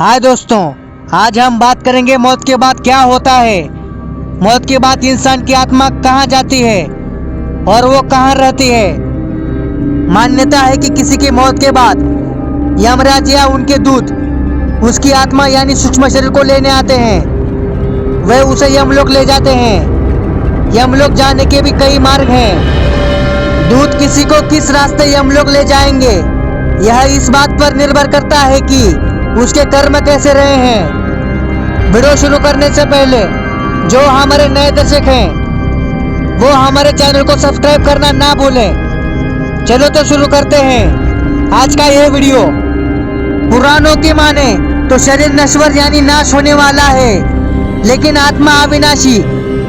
हाय दोस्तों, आज हम बात करेंगे मौत के बाद क्या होता है। मौत के बाद इंसान की आत्मा कहाँ जाती है और वो कहाँ रहती है। मान्यता है कि किसी की मौत के बाद यमराज या उनके दूत उसकी आत्मा यानी सूक्ष्म शरीर को लेने आते हैं। वे उसे यमलोक ले जाते हैं। यमलोक जाने के भी कई मार्ग हैं। दूत किसी को किस रास्ते यमलोक ले जाएंगे यह इस बात पर निर्भर करता है कि उसके कर्म कैसे रहे हैं। वीडियो शुरू करने से पहले जो हमारे नए दर्शक हैं वो हमारे चैनल को सब्सक्राइब करना ना भूलें। चलो तो शुरू करते हैं आज का यह वीडियो। पुराणों की माने तो शरीर नश्वर यानी नाश होने वाला है, लेकिन आत्मा अविनाशी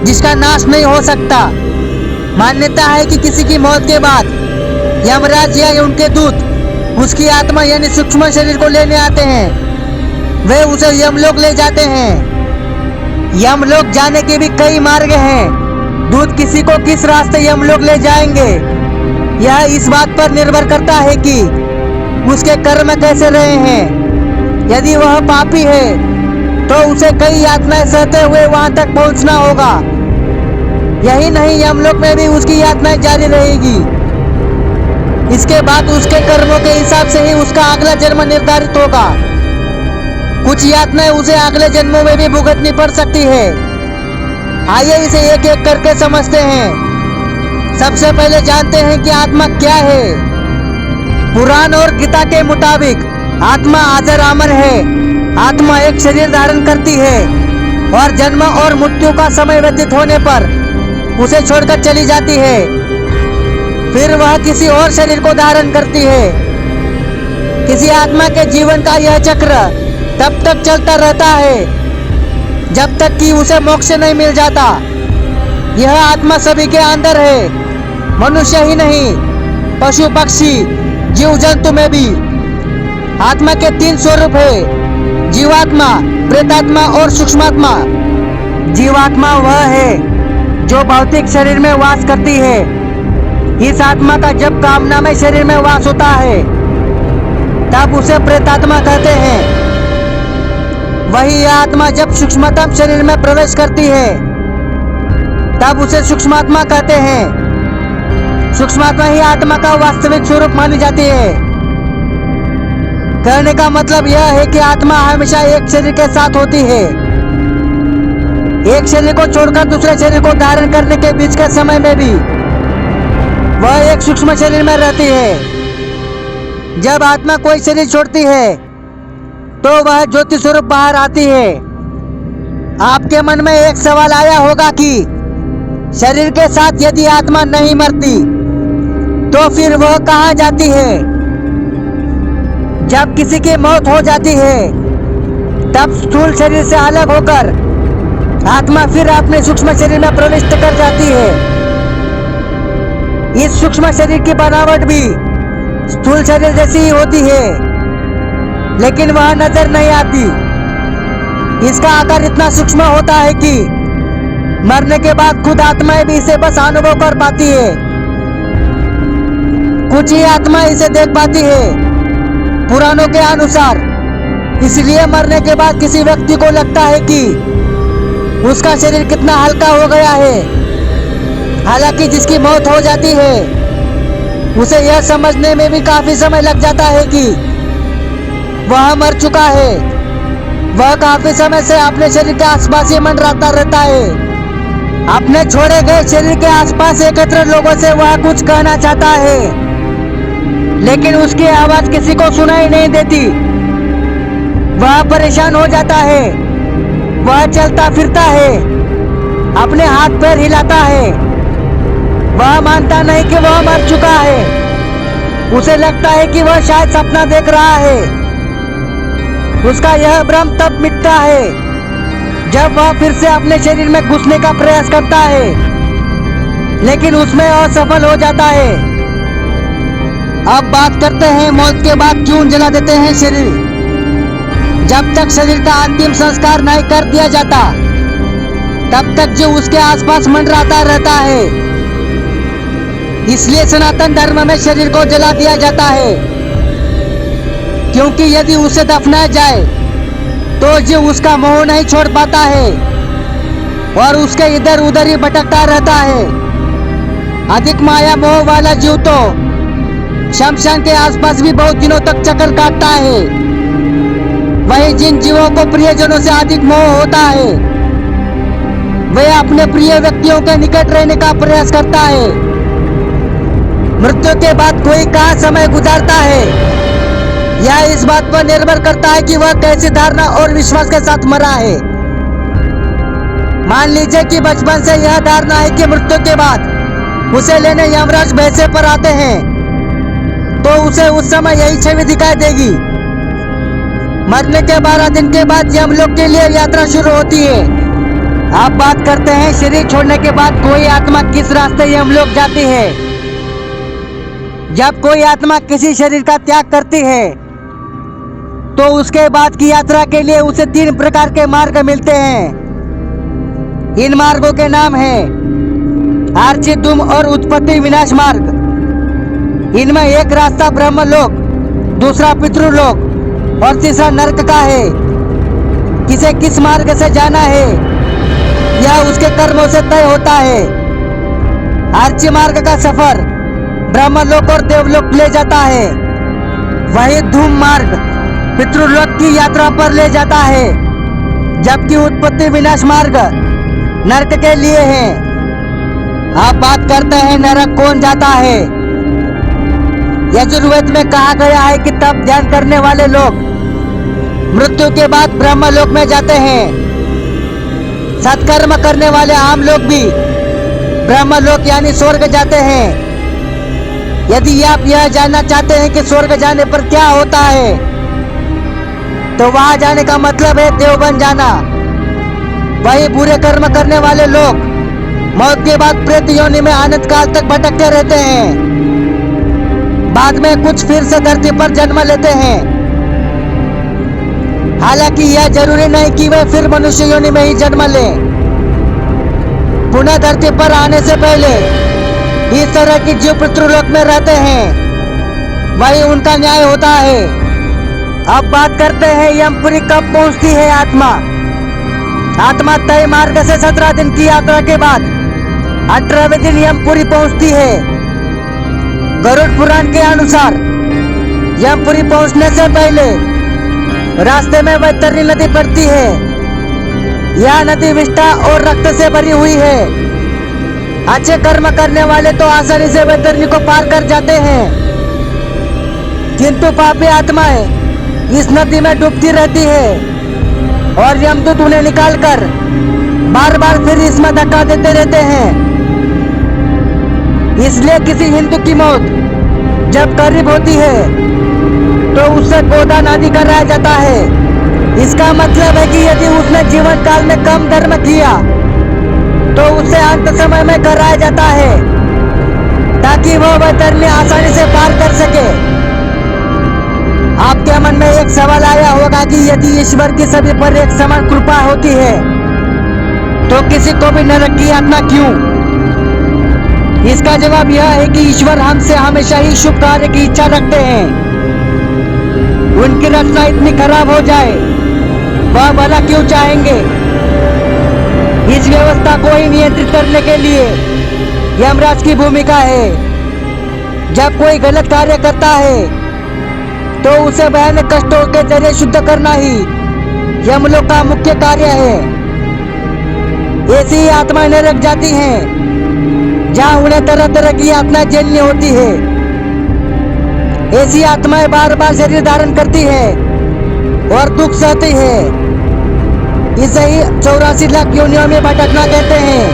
जिसका नाश नहीं हो सकता। मान्यता है कि किसी की मौत के बाद यमराज या उनके दूत उसकी आत्मा यानी सूक्ष्म शरीर को लेने आते हैं। वे उसे यमलोक ले जाते हैं। यमलोक जाने के भी कई मार्ग हैं। दूत किसी को किस रास्ते यमलोक ले जाएंगे यह इस बात पर निर्भर करता है कि उसके कर्म कैसे रहे हैं। यदि वह पापी है तो उसे कई यातनाएं सहते हुए वहां तक पहुंचना होगा। यही नहीं, यमलोक में भी उसकी यातनाएं जारी रहेगी। इसके बाद उसके कर्मों के हिसाब से ही उसका अगला जन्म निर्धारित होगा। कुछ यातनाएं उसे अगले जन्मों में भी भुगतनी पड़ सकती है। आइए इसे एक एक करके समझते हैं। सबसे पहले जानते हैं कि आत्मा क्या है। पुराण और गीता के मुताबिक आत्मा अजर अमर है। आत्मा एक शरीर धारण करती है और जन्म और मृत्यु का समय व्यतीत होने पर उसे छोड़कर चली जाती है। फिर वह किसी और शरीर को धारण करती है। किसी आत्मा के जीवन का यह चक्र तब तक चलता रहता है जब तक कि उसे मोक्ष नहीं मिल जाता। यह आत्मा सभी के अंदर है, मनुष्य ही नहीं, पशु पक्षी जीव जंतु में भी। आत्मा के तीन स्वरूप है, जीवात्मा, प्रेतात्मा और सूक्ष्मात्मा। जीवात्मा वह है जो भौतिक शरीर में वास करती है। इस आत्मा का जब कामना में शरीर में वास होता है तब उसे प्रेतात्मा कहते हैं। वही आत्मा जब सूक्ष्मतम शरीर में प्रवेश करती है तब उसे सूक्ष्मात्मा कहते हैं। सूक्ष्मात्मा ही आत्मा का वास्तविक स्वरूप मानी जाती है। कहने का मतलब यह है कि आत्मा हमेशा एक शरीर के साथ होती है। एक शरीर को छोड़कर दूसरे शरीर को धारण करने के बीच के समय में भी वह एक सूक्ष्म शरीर में रहती है। जब आत्मा कोई शरीर छोड़ती है तो वह ज्योति स्वरूप बाहर आती है। आपके मन में एक सवाल आया होगा कि शरीर के साथ यदि आत्मा नहीं मरती तो फिर वह कहाँ जाती है। जब किसी की मौत हो जाती है तब स्थूल शरीर से अलग होकर आत्मा फिर अपने सूक्ष्म शरीर में प्रविष्ट कर जाती है। इस सूक्ष्म शरीर की बनावट भी स्थूल शरीर जैसी ही होती है, लेकिन वह नजर नहीं आती। इसका आकार इतना सूक्ष्म होता है कि मरने के बाद खुद आत्माएं भी इसे बस अनुभव कर पाती है। कुछ ही आत्मा इसे देख पाती है। पुराणों के अनुसार इसलिए मरने के बाद किसी व्यक्ति को लगता है कि उसका शरीर कितना हल्का हो गया है। हालांकि जिसकी मौत हो जाती है उसे यह समझने में भी काफी समय लग जाता है कि वह मर चुका है। वह काफी समय से अपने शरीर के आसपास ही मंडराता रहता है। अपने छोड़े गए शरीर के आसपास एकत्र लोगों से वह कुछ कहना चाहता है, लेकिन उसकी आवाज किसी को सुनाई नहीं देती। वह परेशान हो जाता है। वह चलता फिरता है, अपने हाथ पैर हिलाता है। वह मानता नहीं कि वह मर चुका है। उसे लगता है कि वह शायद सपना देख रहा है। उसका यह भ्रम तब मिटता है जब वह फिर से अपने शरीर में घुसने का प्रयास करता है, लेकिन उसमें असफल हो जाता है। अब बात करते हैं मौत के बाद क्यों जला देते हैं शरीर। जब तक शरीर का अंतिम संस्कार नहीं कर दिया जाता तब तक जो उसके आसपास मंडराता रहता है। इसलिए सनातन धर्म में शरीर को जला दिया जाता है, क्योंकि यदि उसे दफनाया जाए तो जीव उसका मोह नहीं छोड़ पाता है और उसके इधर उधर ही भटकता रहता है। अधिक माया मोह वाला जीव तो शमशान के आसपास भी बहुत दिनों तक चक्कर काटता है। वहीं जिन जीवों को प्रियजनों से अधिक मोह होता है वे अपने प्रिय व्यक्तियों के निकट रहने का प्रयास करता है। मृत्यु के बाद कोई कहाँ समय गुजारता है यह इस बात पर निर्भर करता है कि वह कैसी धारणा और विश्वास के साथ मरा है। मान लीजिए कि बचपन से यह धारणा है कि मृत्यु के बाद उसे लेने यमराज भैंसे पर आते हैं तो उसे उस समय यही छवि दिखाई देगी। मरने के 12 दिन के बाद यमलोक के लिए यात्रा शुरू होती है। आप बात करते हैं शरीर छोड़ने के बाद कोई आत्मा किस रास्ते यमलोक जाती है। जब कोई आत्मा किसी शरीर का त्याग करती है तो उसके बाद की यात्रा के लिए उसे 3 प्रकार के मार्ग मिलते हैं। इन मार्गों के नाम हैं आर्ची, धूम और उत्पत्ति विनाश मार्ग। इनमें एक रास्ता ब्रह्मलोक, दूसरा पितृलोक और तीसरा नरक का है। किसे किस मार्ग से जाना है यह उसके कर्मों से तय होता है। आर्ची मार्ग का सफर ब्रह्मलोक और देवलोक ले जाता है, वही धूम मार्ग पितृलोक की यात्रा पर ले जाता है, जबकि उत्पत्ति विनाश मार्ग नरक के लिए है। आप बात करते हैं नरक कौन जाता है। यजुर्वेद में कहा गया है कि तप ध्यान करने वाले लोग मृत्यु के बाद ब्रह्मलोक में जाते हैं। सत्कर्म करने वाले आम लोग भी ब्रह्मलोक यानी स्वर्ग जाते हैं। यदि आप यह जानना चाहते हैं कि स्वर्ग जाने पर क्या होता है तो वहां जाने का मतलब है देवबन जाना। वही बुरे कर्म करने वाले लोग मौत के बाद प्रेत योनि में अनंत काल तक भटकते रहते हैं। बाद में कुछ फिर से धरती पर जन्म लेते हैं। हालांकि यह जरूरी नहीं कि वे फिर मनुष्य योनि में ही जन्म लें। पुनः धरती पर आने से पहले इस तरह की जीव पितृलोक में रहते हैं, वही उनका न्याय होता है। अब बात करते हैं यमपुरी कब पहुंचती है आत्मा। आत्मा तय मार्ग से 17 दिन की यात्रा के बाद 18वें दिन यमपुरी पहुंचती है। गरुड़ पुराण के अनुसार यमपुरी पहुंचने से पहले रास्ते में वैतरणी नदी पड़ती है। यह नदी विष्ठा और रक्त से भरी हुई है। अच्छे कर्म करने वाले तो आसानी से वैतरणी को पार कर जाते हैं, किंतु पापी आत्माएं इस नदी में डूबती रहती है और यमदूत उन्हें निकालकर बार बार फिर इसमें धक्का देते रहते हैं। इसलिए किसी हिंदू की मौत जब करीब होती है तो उससे गोदान आदि कराया जाता है। इसका मतलब है कि यदि उसने जीवन काल में कम धर्म किया तो उसे अंत समय में कराया जाता है ताकि वह वैतरणी आसानी से पार कर सके। आपके मन में एक सवाल आया होगा कि यदि ईश्वर की सभी पर एक समान कृपा होती है तो किसी को भी नरक की यातना क्यों? इसका जवाब यह है कि ईश्वर हमसे हमेशा ही शुभ कार्य की इच्छा रखते हैं। उनकी रचना इतनी खराब हो जाए वह भला क्यों चाहेंगे? इस व्यवस्था को ही नियंत्रित करने के लिए यमराज की भूमिका है। जब कोई गलत कार्य करता है तो उसे भयानक कष्टों के जरिए शुद्ध करना ही यमलोक का मुख्य कार्य है। ऐसी ही आत्माएं नरक जाती हैं जहाँ उन्हें तरह तरह की यातनाएं झेलनी होती है। ऐसी आत्माएं बार बार शरीर धारण करती है और दुख सहती है। इसे ही 84 लाख योनियों में भटकना कहते हैं।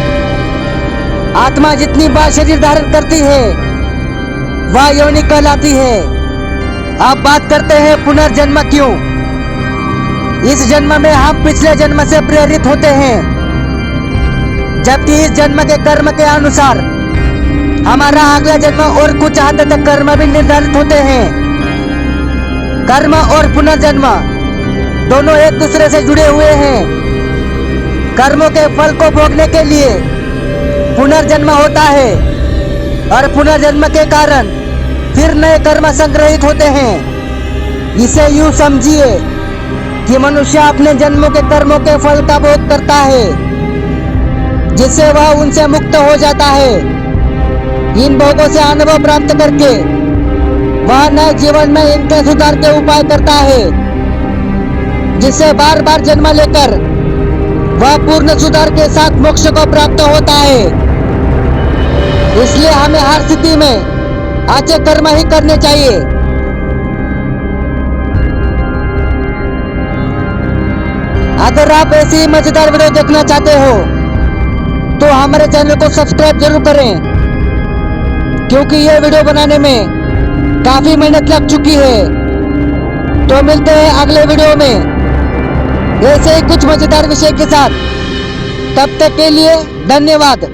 आत्मा जितनी बार शरीर धारण करती है वह योनि कहलाती है। अब बात करते हैं पुनर्जन्म क्यों। इस जन्म में हम पिछले जन्म से प्रेरित होते हैं, जबकि इस जन्म के कर्म के अनुसार हमारा अगला जन्म और कुछ हद तक कर्म भी निर्धारित होते हैं। कर्म और पुनर्जन्म दोनों एक दूसरे से जुड़े हुए हैं। कर्मों के फल को भोगने के लिए पुनर्जन्म होता है और पुनर्जन्म के कारण फिर नए कर्म संग्रहित होते हैं। इसे यूं समझिए कि मनुष्य अपने जन्मों के कर्मों के फल का भोग करता है, जिससे वह उनसे मुक्त हो जाता है। इन भोगों से अनुभव प्राप्त करके वह नए जीवन में इनके सुधार के उपाय करता है, जिससे बार बार जन्म लेकर वह पूर्ण सुधार के साथ मोक्ष को प्राप्त होता है। इसलिए हमें हर स्थिति में अच्छे कर्म ही करने चाहिए। अगर आप ऐसी ही मजेदार वीडियो देखना चाहते हो तो हमारे चैनल को सब्सक्राइब जरूर करें, क्योंकि ये वीडियो बनाने में काफी मेहनत लग चुकी है। तो मिलते हैं अगले वीडियो में ऐसे ही कुछ मजेदार विषय के साथ। तब तक के लिए धन्यवाद।